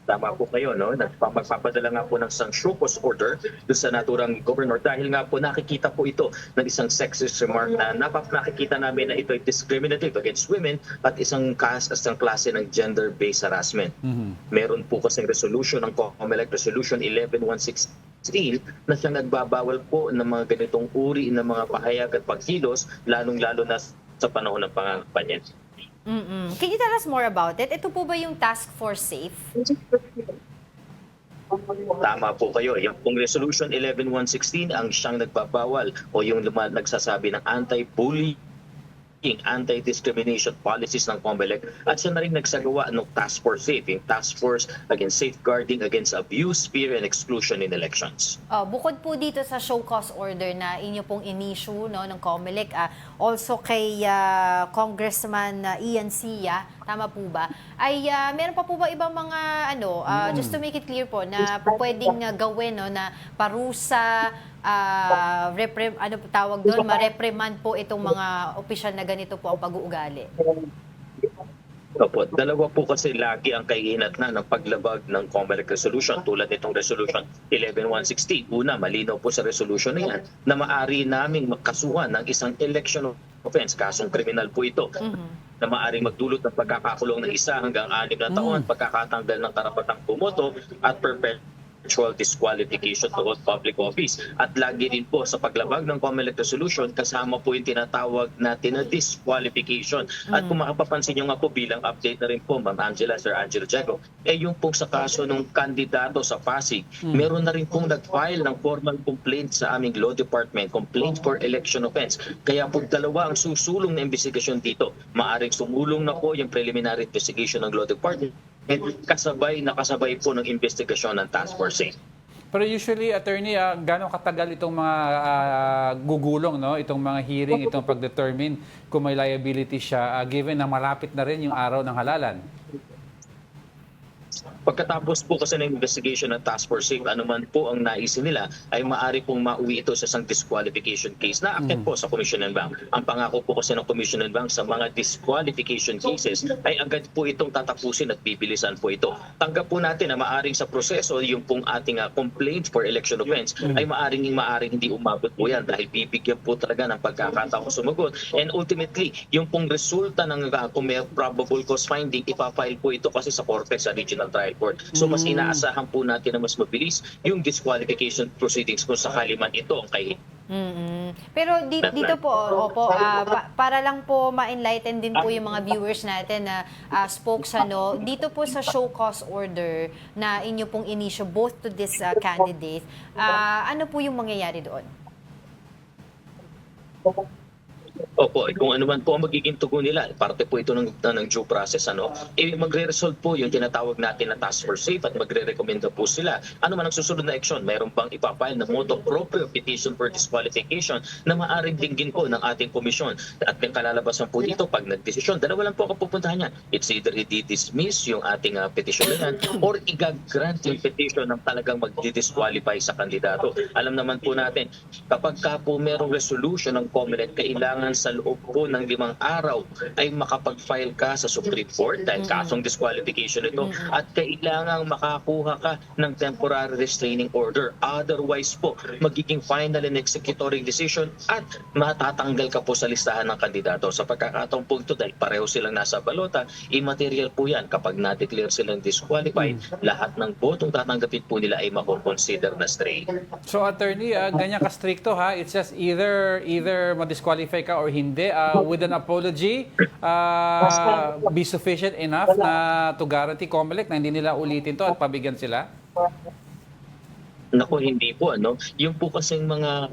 Speaker 12: Tama po kayo, no? Magpapadala nga po ng isang show cause order doon sa naturang governor dahil nga po nakikita po ito ng isang sexist remark na nakikita namin na ito ay discriminative against women at isang klase ng gender-based harassment. Meron po kasing resolution ng COMELEC Resolution 11116 na siyang nagbabawal po ng mga ganitong uri ng mga pahayag at pagkilos, lalong-lalo na sa panahon ng pangangampanya.
Speaker 2: Can you tell us more about it? Ito po ba yung Task Force SAFE?
Speaker 12: Tama po kayo. Yung pong Resolution 11116 ang siyang nagbabawal o yung nagsasabi ng anti-bullying, anti-discrimination policies ng COMELEC at siya na rin nagsagawa ng Task Force SAFE, yung Task Force against Safeguarding Against Abuse, Fear, and Exclusion in Elections.
Speaker 2: Bukod po dito sa show cause order na inyo pong in-issue ng COMELEC, also kay Congressman Ian Sia, tama po ba? Ay meron pa po ba ibang mga just to make it clear po na pwedeng gawin na parusa, tawag doon, ma-reprimand po itong mga opisyal na ganito po ang pag-uugali?
Speaker 12: Opo, dalawa po kasi lagi ang kahinatnan ng paglabag ng COMELEC resolution tulad nitong resolution 11116. Una, malinaw po sa resolution na yan na maaari naming makasuhan ng isang election offense, kasong kriminal po ito, na maaaring magdulot ng pagkakakulong ng 1 hanggang 6 na taon, pagkakatanggal ng karapatang bumoto at perpetual disqualification to hold public office. At lagi din po sa paglabag ng COMELEC resolution, kasama po yung tinatawag natin na disqualification. At kung makapapansin nyo nga po bilang update na rin po, Ma'am Angela, Sir Angelo Jago, yung pong sa kaso ng kandidato sa Pasig, meron na rin pong nag-file ng formal complaint sa aming Law Department, complaint for election offense. Kaya po dalawa ang susulong na investigasyon dito. Maaring sumulong na po yung preliminary investigation ng Law Department kasabay po ng investigasyon ng Task Force.
Speaker 1: Pero usually, Attorney, gano'ng katagal itong mga gugulong, no? Itong mga hearing, itong pag-determine kung may liability siya, given na malapit na rin yung araw ng halalan?
Speaker 12: Pagkatapos po kasi ng investigation ng Task Force SAFE, anuman po ang naisin nila ay maaari pong mauwi ito sa isang disqualification case na akin po sa Commission and Bank. Ang pangako po kasi ng Commission and Bank sa mga disqualification cases ay agad po itong tatapusin at bibilisan po ito. Tanggap po natin na maaring sa proseso yung pong ating complaint for election offense ay maaring hindi umabot po yan dahil bibigyan po talaga ng pagkakataong sumagot. And ultimately, yung pong resulta ng kung may probable cause finding, ipafile po ito kasi sa Korte, sa Regional Trial Court. So mas inaasahan po natin na mas mabilis yung disqualification proceedings kung sakali man ito ang kahihinatnan.
Speaker 2: Pero dito po, para lang po ma-enlighten din po yung mga viewers natin na spokesano, dito po sa show cause order na inyo pong inisyo both to this candidate, ano po yung mangyayari doon?
Speaker 12: Opo, kung ano man po ang magiging tugon nila, parte po ito ng due process, magre-resolve po yung tinatawag natin na task force safe at magre-recommenda po sila. Ano man ang susunod na action? Mayroon bang ipapile na motu proprio petition for disqualification na maaaring dinggin po ng ating komisyon. At yung kalalabasan po dito, pag nagdesisyon, dalawa lang po ang pupuntahan niya. It's either i-dismiss yung ating petition na yan or i-grant yung petition ng talagang mag-disqualify sa kandidato. Alam naman po natin, kapag ka po merong resolution ng COMELEC, kailangan sa loob po ng 5 araw ay makapag-file ka sa Supreme Court dahil kasong disqualification ito at kailangan makakuha ka ng temporary restraining order. Otherwise po, magiging final and executory decision at matatanggal ka po sa listahan ng kandidato. Sa pagkakataong po ito, dahil pareho silang nasa balota, immaterial po yan. Kapag na-declare silang disqualified, lahat ng botong tatanggapin po nila ay makukonsider na stray.
Speaker 1: So attorney, ganyan ka-stricto ha? It's just either ma-disqualify ka or hindi. With an apology, be sufficient enough na to guarantee COMELEC na hindi nila ulitin to at pabigyan sila?
Speaker 12: Naku, hindi po. Yung po kasing mga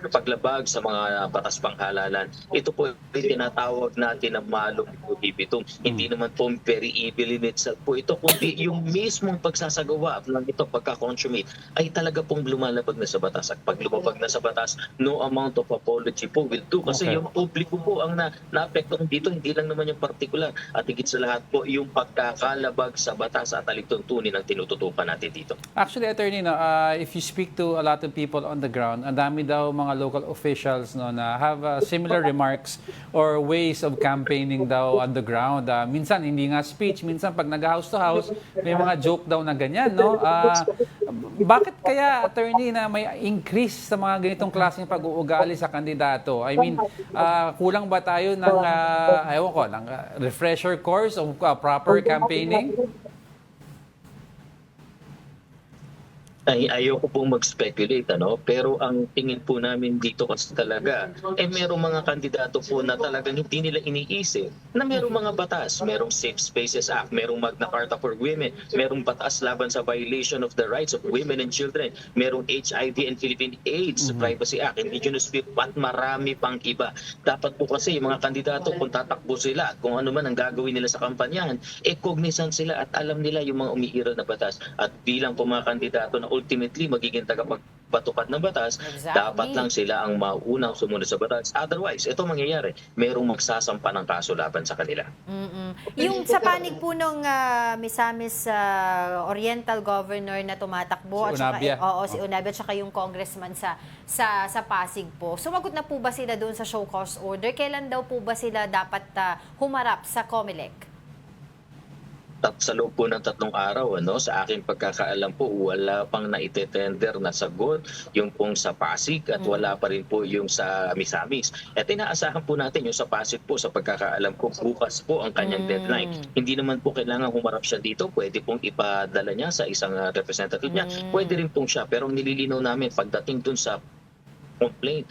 Speaker 12: paglabag sa mga batas panghalalan, ito po yung tinatawag natin na malum prohibitum. Hindi naman po very evil in itself po ito, kundi yung mismong pagsasagawa ng ito, pagka-consummate, ay talaga pong lumalabag na sa batas. At pag lumabag na sa batas, no amount of apology po will do. Kasi yung publiko po ang naapektuhan dito, hindi lang naman yung particular. At higit sa lahat po, yung pagkakalabag sa batas at alituntunin ang tinututukan natin dito.
Speaker 1: Actually, attorney, if you speak to a lot of people on the ground, ang dami daw mga local officials na have similar remarks or ways of campaigning daw on the ground. Minsan hindi nga speech, minsan pag nag-house to house, may mga joke daw na ganyan, no? Bakit kaya, attorney, na may increase sa mga ganitong klaseng pag-uugali sa kandidato? I mean, kulang ba tayo ng ng refresher course of proper campaigning?
Speaker 12: Ayoko pong mag-speculate, pero ang tingin po namin dito kasi talaga, merong mga kandidato po na talagang hindi nila iniisip na merong mga batas, merong Safe Spaces Act, merong Magna Carta for Women, merong batas laban sa violation of the rights of women and children, merong HIV and Philippine AIDS Privacy Act, Indigenous People, at marami pang iba. Dapat po kasi yung mga kandidato, kung tatakbo sila at kung ano man ang gagawin nila sa kampanyahan, cognizant sila at alam nila yung mga umiiral na batas. At bilang po mga kandidato na ultimately magiging tagapagpatupad ng batas, dapat lang sila ang maunang sumunod sa batas. Otherwise, ito mangyayari, merong magsasampa ng kaso laban sa kanila.
Speaker 2: Yung sa panig po nung Misamis Oriental Governor na tumatakbo,
Speaker 1: si Unabia.
Speaker 2: Si Unabia at saka yung congressman sa Pasig po. Sumagot na po ba sila doon sa show cause order? Kailan daw po ba sila dapat humarap sa COMELEC?
Speaker 12: Sa loob po ng 3 araw, sa aking pagkakaalam po, wala pang naite-tender na sagot yung pong sa Pasig at wala pa rin po yung sa Misamis. At inaasahan po natin yung sa Pasig po, sa pagkakaalam ko, bukas po ang kanyang deadline. Hindi naman po kailangan humarap siya dito, pwede pong ipadala niya sa isang representative niya. Pwede rin pong siya, pero nililinaw namin pagdating dun sa complaint,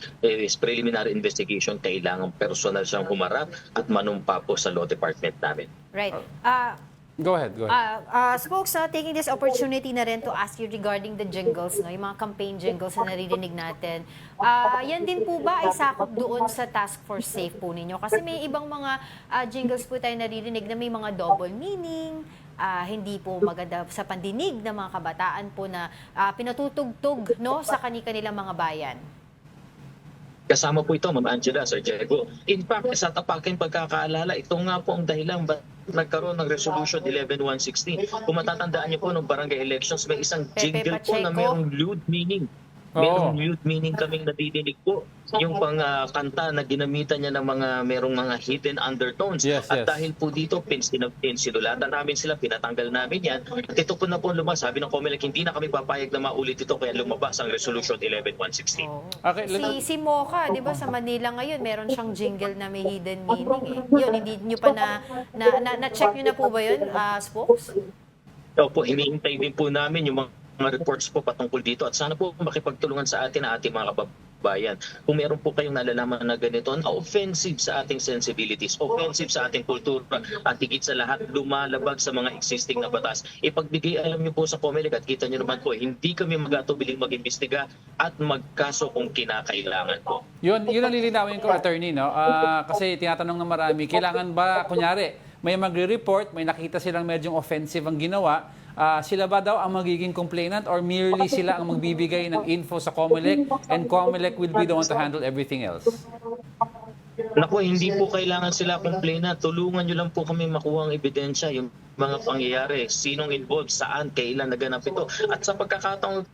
Speaker 12: preliminary investigation, kailangan personal siyang humarap at manumpa po sa law department namin.
Speaker 2: Right.
Speaker 1: Go ahead.
Speaker 2: Spokes, taking this opportunity na rin to ask you regarding the jingles, yung mga campaign jingles na naririnig natin. Yan din po ba ay sakop doon sa Task Force Safe po ninyo? Kasi may ibang mga jingles po tayo naririnig na may mga double meaning, hindi po maganda sa pandinig ng mga kabataan po na pinatutugtog sa kanilang mga bayan.
Speaker 12: Kasama po ito, Ma'am Angela, Sir Diego. In fact, sa tapaking pagkakaalala, ito nga po ang dahilan ba nagkaroon ng Resolution 11116. Kung matatandaan niyo po, nung barangay elections, may isang jingle po na mayroong lewd meaning. Merong lewd meaning kaming nadidinig po. Yung pang kanta na ginamitan niya ng merong mga hidden undertones. At dahil po dito, sinulatan namin sila, pinatanggal namin yan. At ito po na po lumabas. Sabi ng COMELEC, hindi na kami papayag na maulit ito, kaya lumabas ang Resolution 11116.
Speaker 1: Okay,
Speaker 2: si Mocha, di ba sa Manila ngayon, meron siyang jingle na may hidden meaning. Yun, hindi nyo pa na-check nyo na po ba yun, Spokes?
Speaker 12: Opo, hinihintay din po namin yung mga reports po patungkol dito at sana po makipagtulungan sa atin ang ating mga bayan. Kung meron po kayong nalalaman na ganito na offensive sa ating sensibilities, offensive sa ating kultura, at higit sa lahat lumalabag sa mga existing na batas, ipagbigay alam niyo po sa COMELEC at kita niyo naman po, hindi kami mag-atubiling mag-imbestiga at magkaso kung kinakailangan po.
Speaker 1: Yun ang lilinawin ko, attorney, no? Kasi tinatanong ng marami, kailangan ba, kunyari, may magre-report, may nakita silang medyo offensive ang ginawa, sila ba daw ang magiging complainant or merely sila ang magbibigay ng info sa COMELEC and COMELEC will be the one to handle everything else?
Speaker 12: Naku, hindi po kailangan sila complainant. Tulungan nyo lang po kami makuha ang ebidensya, yung mga pangyayari, sinong involved, saan, kailan naganap ito. At sa pagkakataong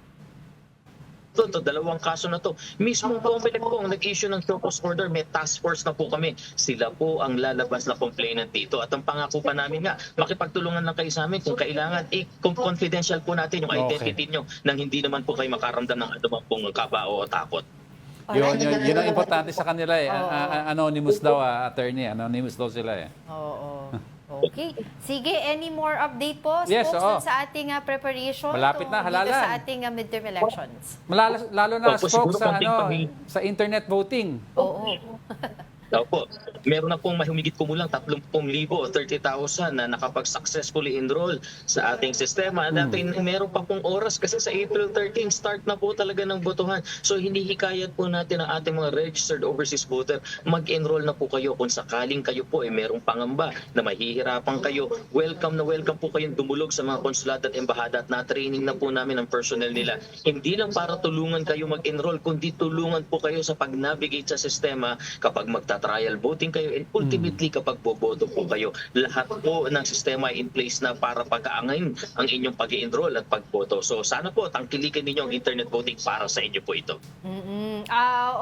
Speaker 12: to, dalawang kaso na to, mismo COMELEC po ang nag-issue ng show cause order, may task force na po kami. Sila po ang lalabas na complainant dito. At ang pangako pa namin nga, makipagtulungan lang kayo sa amin kung kailangan, confidential po natin yung identity nyo nang hindi naman po kayo makaramdam ng anumang pong kabao o takot.
Speaker 1: Yun ang importante sa kanila eh. Anonymous daw, attorney. Anonymous daw sila eh.
Speaker 2: Oo. Okay. Sige, any more update po?
Speaker 1: Yes,
Speaker 2: Spokesman sa ating preparation?
Speaker 1: Malapit na, halalan.
Speaker 2: Dito sa ating midterm elections.
Speaker 1: Lalo na spokes sa,
Speaker 12: siguro
Speaker 1: sa internet voting.
Speaker 2: Oo.
Speaker 12: Opo, meron na pong mahumigit kumulang 30,000 o 30,000 na nakapag-successfully enroll sa ating sistema. Dati meron pa pong oras kasi sa April 13, start na po talaga ng botohan. So hinihikayat po natin ang ating mga registered overseas voter, mag-enroll na po kayo. Kung sakaling kayo po ay merong pangamba na mahihirapan kayo, welcome na welcome po kayong dumulog sa mga konsulado at embahada at na-training na po namin ang personnel nila. Hindi lang para tulungan kayo mag-enroll, kundi tulungan po kayo sa pag-navigate sa sistema kapag trial voting kayo and ultimately kapag boboto po kayo. Lahat po ng sistema ay in place na para pag-aangin ang inyong pag-enroll at pagboto. So sana po tangkilikin ninyo ang internet voting para sa inyo po ito.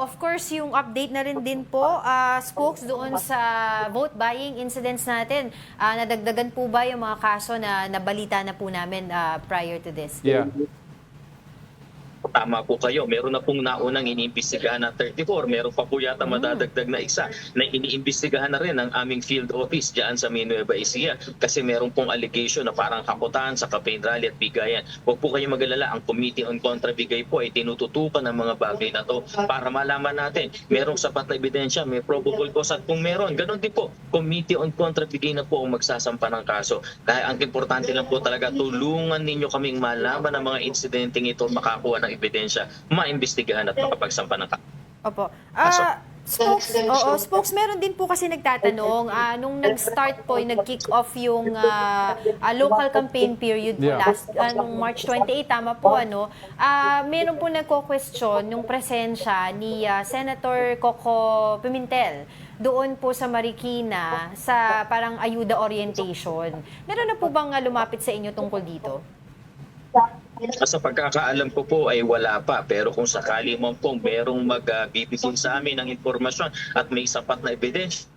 Speaker 2: Of course, yung update na rin din po, spokes doon sa vote buying incidents natin. Nadagdagan po ba yung mga kaso na nabalita na po namin prior to this?
Speaker 1: Yeah.
Speaker 12: Tama po kayo. Meron na pong naunang iniimbestigahan na 34. Meron pa po yata madadagdag na isa na iniimbestigahan na rin ng aming field office dyan sa Nueva Ecija. Kasi meron pong allegation na parang kakutan sa campaign rally at bigayan. Huwag po kayong mag-alala. Ang Committee on Contrabigay po ay tinututukan ng mga bagay na to para malaman natin merong sapat na ebidensya, may probable cause at kung meron, ganun din po. Committee on Contrabigay na po ang magsasampa ng kaso. Kaya ang importante lang po talaga, tulungan ninyo kaming malaman ng mga insidenteng ito, makakuha ng ebidensya, maimbestigahan at makapagsampa ng kaso.
Speaker 2: Opo. Spokes, meron din po kasi nagtatanong, nung nag-start po, nag-kick off yung local campaign period po nung March 28, tama po, meron po nagko-question yung presensya ni Senator Coco Pimentel doon po sa Marikina sa parang ayuda orientation. Meron na po bang lumapit sa inyo tungkol dito?
Speaker 12: Sa pagkakaalam ko po ay wala pa, pero kung sakali mo pong merong magbibigay sa amin ng impormasyon at may sapat na ebidensya,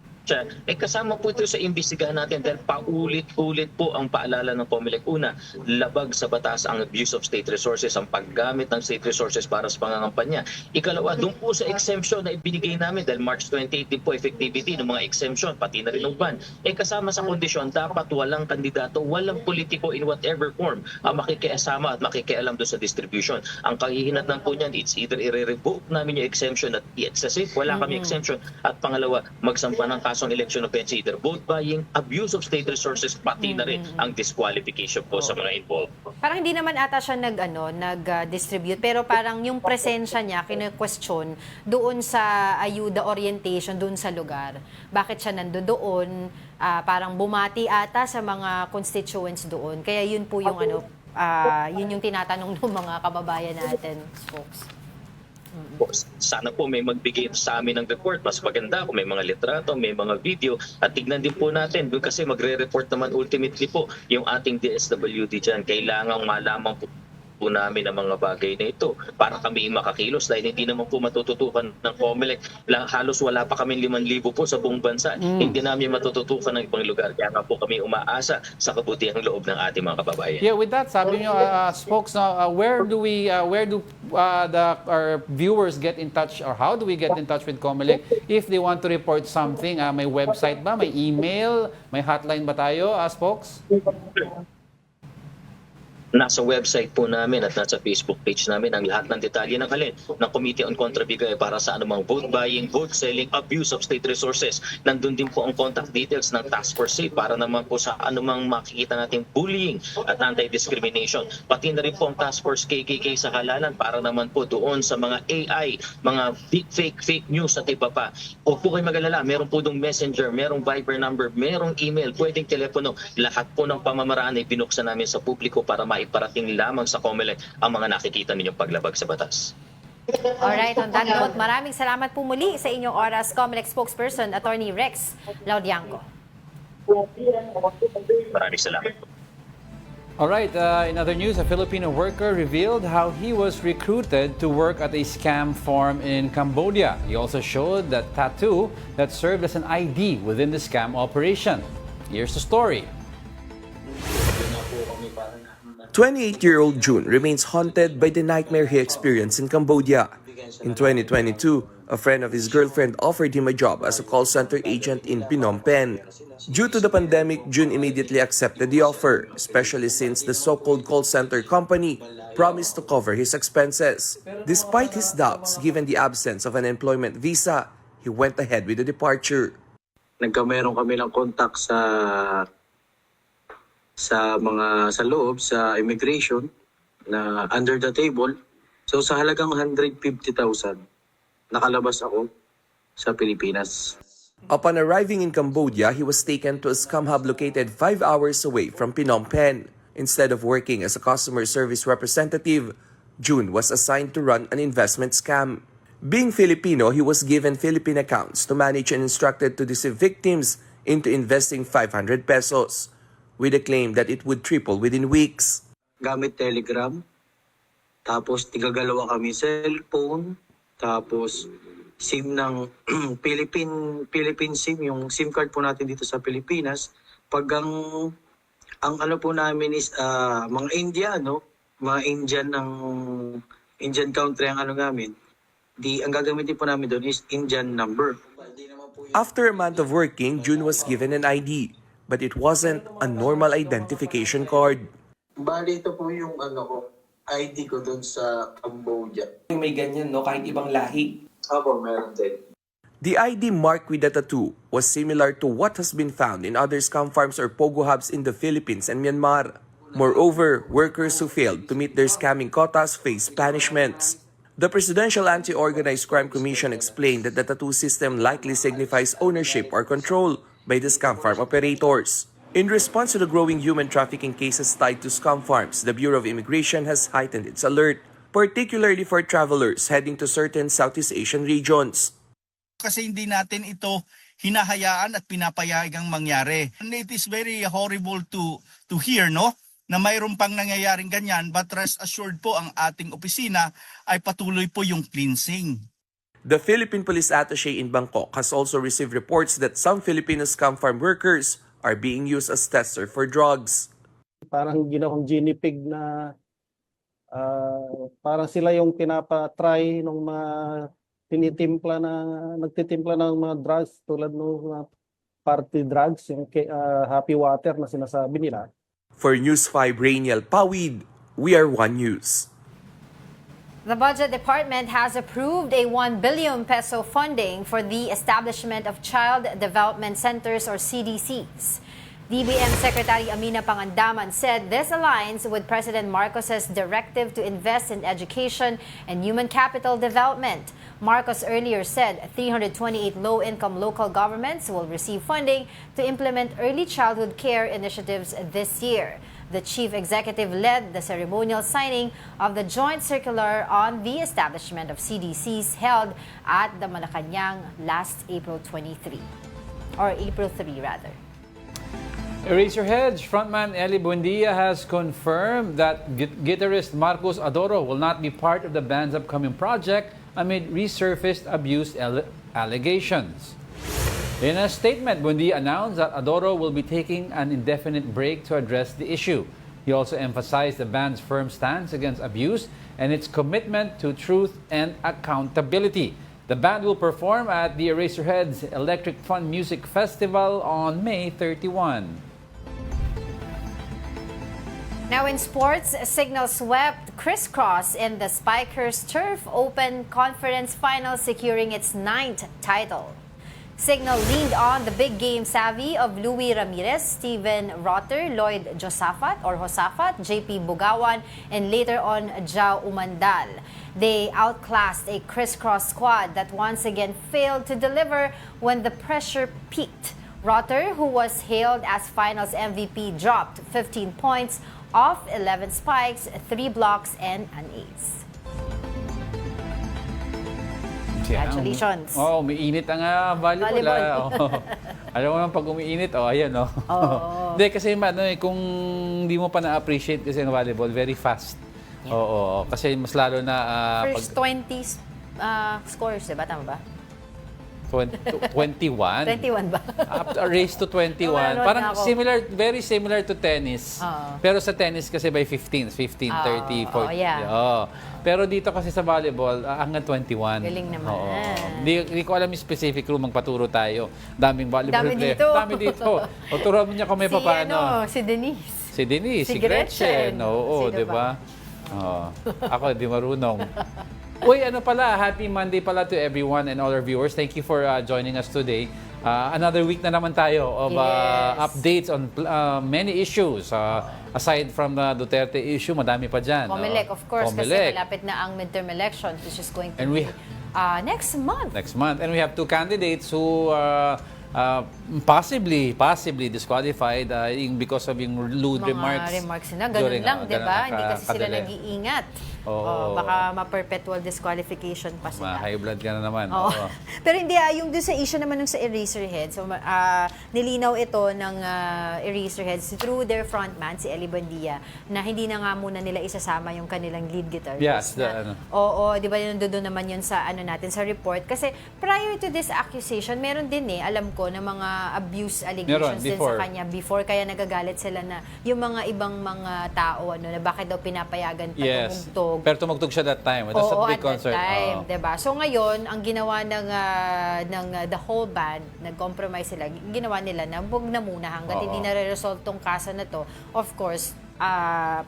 Speaker 12: kasama po ito sa imbestigahan natin dahil paulit-ulit po ang paalala ng COMELEC. Una, labag sa batas ang abuse of state resources, ang paggamit ng state resources para sa pangangampanya. Ikalawa, doon po sa exemption na ibinigay namin dahil March 28 din po effectivity ng mga exemption, pati na rin ng ban. Kasama sa kondisyon, dapat walang kandidato, walang politiko in whatever form ang makikiasama at makikialam doon sa distribution. Ang kahihinatnan po niyan, it's either i-revoke namin yung exemption at i-excessive, wala kami exemption. At pangalawa, magsampa ng kasong election offense, either vote buying, abuse of state resources, pati na rin ang disqualification po sa mga involved.
Speaker 2: Parang hindi naman ata siya nag-distribute, pero parang yung presensya niya, kinu-question doon sa ayuda orientation, doon sa lugar. Bakit siya nandoon? Parang bumati ata sa mga constituents doon. Kaya yun po yung yun yung tinatanong ng mga kababayan natin, folks.
Speaker 12: Sana po may magbigay sa amin ng report. Mas maganda kung may mga litrato, may mga video. At tignan din po natin kasi magre-report naman ultimately po yung ating DSWD dyan. Kailangang malaman po namin ang mga bagay na ito para kami makakilos dahil hindi naman po matututukan ng COMELEC. Halos wala pa kami 5,000 po sa buong bansa. Hindi namin matututukan ng ibang lugar. Kaya nga po kami umaasa sa kabutihang loob ng ating mga kababayan.
Speaker 1: Yeah, with that, sabi nyo, spokes, where do our viewers get in touch or how do we get in touch with COMELEC if they want to report something? May website ba? May email? May hotline ba tayo, spokes?
Speaker 12: Nasa website po namin at nasa Facebook page namin ang lahat ng detalye ng alin ng Committee on Contra Bigay para sa anumang vote buying, vote selling, abuse of state resources. Nandun din po ang contact details ng Task Force SAFE para naman po sa anumang makikita nating bullying at anti-discrimination. Pati na rin po ang Task Force KKK sa halalan para naman po doon sa mga AI, mga fake news at iba pa. Huwag po kayo mag-alala, meron po doong messenger, merong Viber number, merong email, pwedeng telepono. Lahat po ng pamamaraan ay binuksan namin sa publiko para maiparating lamang sa COMELEC ang mga nakikita ninyong paglabag sa batas.
Speaker 2: Alright, on that note, maraming salamat po muli sa inyong oras, COMELEC spokesperson, Attorney Rex Laudianco.
Speaker 12: Maraming salamat po.
Speaker 1: All right, in other news, a Filipino worker revealed how he was recruited to work at a scam farm in Cambodia. He also showed that tattoo that served as an ID within the scam operation. Here's the story.
Speaker 13: 28-year-old June remains haunted by the nightmare he experienced in Cambodia. In 2022, a friend of his girlfriend offered him a job as a call center agent in Phnom Penh. Due to the pandemic, June immediately accepted the offer, especially since the so-called call center company promised to cover his expenses. Despite his doubts, given the absence of an employment visa, he went ahead with the departure.
Speaker 14: Nagkameron kami ng contact sa loob sa immigration na under the table. So sa halagang 150,000 nakalabas ako sa Pilipinas.
Speaker 13: Upon arriving in Cambodia, he was taken to a scam hub located 5 hours away from Phnom Penh. Instead of working as a customer service representative, June was assigned to run an investment scam. Being Filipino, he was given Philippine accounts to manage and instructed to deceive victims into investing 500 pesos, with a claim that it would triple within weeks.
Speaker 14: Gamit Telegram, tapos tigagalawa kami cellphone, tapos SIM ng Philippine SIM, yung SIM card po natin dito sa Pilipinas. Pag ang ano po namin is mga Indiano, mga Indian country ang ano namin. Ang gagamitin po namin doon is Indian number.
Speaker 13: After a month of working, June was given an ID, but it wasn't a normal identification card.
Speaker 14: Bali ito po yung ID ko doon sa Cambodia.
Speaker 13: May ganyan, no? Kahit ibang lahi.
Speaker 14: Opo, meron din.
Speaker 13: The ID marked with the tattoo was similar to what has been found in other scam farms or pogo hubs in the Philippines and Myanmar. Moreover, workers who failed to meet their scamming quotas face punishments. The Presidential Anti-Organized Crime Commission explained that the tattoo system likely signifies ownership or control by the scam farm operators. In response to the growing human trafficking cases tied to scam farms, the Bureau of Immigration has heightened its alert, particularly for travelers heading to certain Southeast Asian regions.
Speaker 15: Kasi hindi natin ito hinahayaan at pinapayagang mangyari. And it is very horrible to hear, no? Na mayroon pang nangyayaring ganyan, but rest assured po ang ating opisina ay patuloy po yung cleansing.
Speaker 13: The Philippine Police Attaché in Bangkok has also received reports that some Filipino scam farm workers are being used as tester for drugs.
Speaker 16: Parang ginawang guinea pig na parang sila yung pinapatry ng mga nagtitimpla ng mga drugs tulad ng mga party drugs, yung happy water na sinasabi nila.
Speaker 13: For News 5 Rainiel Pawid, we are One News.
Speaker 2: The Budget Department has approved a 1 billion peso funding for the establishment of Child Development Centers or CDCs. DBM Secretary Amina Pangandaman said this aligns with President Marcos's directive to invest in education and human capital development. Marcos earlier said 328 low-income local governments will receive funding to implement early childhood care initiatives this year. The chief executive led the ceremonial signing of the joint circular on the establishment of CDCs held at the Malacanang last April 3 rather.
Speaker 1: Eraserheads frontman Eli Buendia has confirmed that guitarist Marcos Adoro will not be part of the band's upcoming project amid resurfaced abuse allegations. In a statement, Buendia announced that Adoro will be taking an indefinite break to address the issue. He also emphasized the band's firm stance against abuse and its commitment to truth and accountability. The band will perform at the Eraserheads Electric Fun Music Festival on May 31.
Speaker 2: Now in sports, Signal swept crisscross in the Spikers Turf Open Conference Final, securing its 9th title. Signal leaned on the big game savvy of Louis Ramirez, Steven Rotter, Lloyd Josafat or Josafat, JP Bugawan, and later on Jao Umandal. They outclassed a crisscross squad that once again failed to deliver when the pressure peaked. Rotter, who was hailed as finals MVP, dropped 15 points off 11 spikes, 3 blocks, and an ace. Congratulations.
Speaker 1: Umiinit ang volleyball. Alam mo naman pag umiinit, ayan, Hindi, kasi kung hindi mo pa na-appreciate kasi ang volleyball, very fast.
Speaker 2: Yeah.
Speaker 1: Oo, kasi mas lalo na...
Speaker 2: First 20 scores, diba? Tama ba?
Speaker 1: 21?
Speaker 2: 21 ba?
Speaker 1: A race to 21. Parang very similar to tennis. Pero sa tennis kasi by 15, 30, 40.
Speaker 2: Yeah.
Speaker 1: Pero dito kasi sa volleyball, hanggang 21.
Speaker 2: Galing naman.
Speaker 1: Hindi ko alam yung specific room, magpaturo tayo. Daming volleyball player. Dami dito. O turuan mo niya kung may paano.
Speaker 2: Si Denise.
Speaker 1: Si Denise, si Gretchen. Oo, di ba? Ako, di marunong. Uy, happy Monday pala to everyone and all our viewers. Thank you for joining us today. Another week na naman tayo of updates on many issues. Aside from the Duterte issue, madami pa dyan.
Speaker 2: Comelec, of course, kasi malapit na ang midterm elections, which is going to be next month.
Speaker 1: Next month. And we have 2 candidates who possibly disqualified because of yung lewd remarks.
Speaker 2: Mga remarks na, ganun lang, di ba? Hindi kasi sila nag-iingat. Baka ma-perpetual disqualification pa sila.
Speaker 1: High blood ka na naman.
Speaker 2: Pero hindi, yung dun sa issue naman sa Eraserheads, nilinaw ito ng Eraserheads through their frontman, si Eli Buendia, na hindi na nga muna nila isasama yung kanilang lead guitarist.
Speaker 1: Yes.
Speaker 2: Di ba doon naman yun sa natin sa report? Kasi prior to this accusation, meron din alam ko, na mga abuse allegations din sa kanya before, kaya nagagalit sila na yung mga ibang mga tao, na bakit daw pinapayagan pa tumugtog.
Speaker 1: Pero tumugtog siya that time. That's a big concern.
Speaker 2: Diba? So ngayon, ang ginawa ng the whole band, nag-compromise sila, ginawa nila na huwag na muna hanggat hindi na-resolve tong kaso na to. Of course,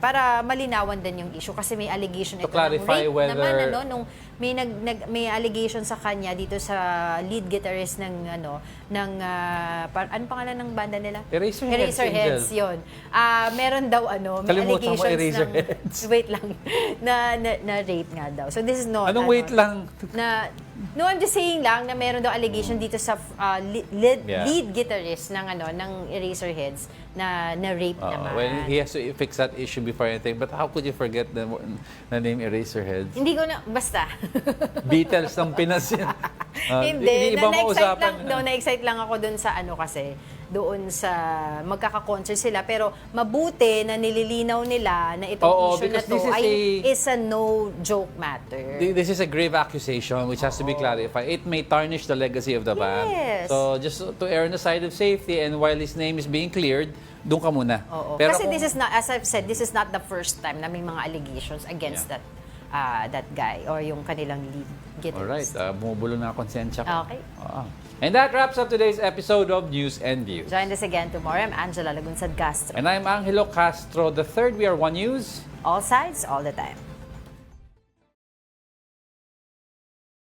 Speaker 2: para malinawan din yung issue kasi may allegation ito ng rape naman, nung may allegation sa kanya dito sa lead guitarist ng ano pangalan ng banda nila? Eraserheads yun. Meron daw may allegations ng wait lang na rape nga daw. So this is not
Speaker 1: wait lang?
Speaker 2: No, I'm just saying lang na meron daw allegation dito sa lead guitarist ng Eraserheads na rape naman.
Speaker 1: Well, he has to fix that issue before anything. But how could you forget the name Eraserheads?
Speaker 2: Hindi ko na, basta.
Speaker 1: Beatles ng Pinas yan.
Speaker 2: Hindi, na-excite lang ako dun sa kasi, doon sa magkaka-concert sila. Pero mabuti na nililinaw nila na itong issue na to is a no-joke matter.
Speaker 1: This is a grave accusation which has to be clarified. It may tarnish the legacy of the band. So just to err on the side of safety and while his name is being cleared, doon ka muna.
Speaker 2: Pero kasi this is not, as I've said, this is not the first time na may mga allegations against that guy or yung kanilang lead guitarist.
Speaker 1: Alright, bumubulo na konsensya ko.
Speaker 2: Okay.
Speaker 1: And that wraps up today's episode of News and Views.
Speaker 2: Join us again tomorrow. I'm Angela Lagunsad Castro.
Speaker 1: And I'm Angelo Castro III. We are One News.
Speaker 2: All sides, all the time.